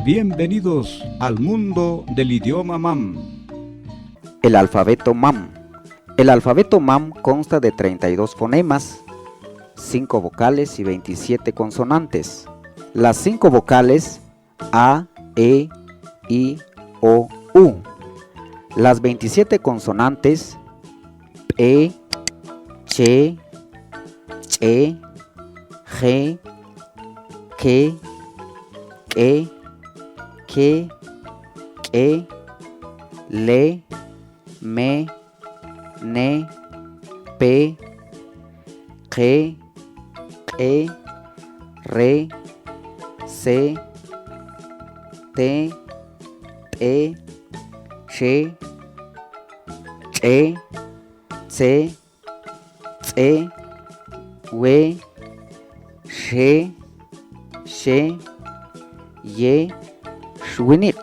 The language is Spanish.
Bienvenidos al mundo del idioma Mam. El alfabeto Mam. El alfabeto Mam consta de 32 fonemas, 5 vocales y 27 consonantes. Las 5 vocales A, E, I, O, U. Las 27 consonantes P, Ch, Che, G, Ke, Ke, Ke, Ke, Le, Me, Ne, Pe, Qe, Qe, Re, Se, Te, Te, She, Che, Tse, Tse, We, She, She, Ye, Shwinit.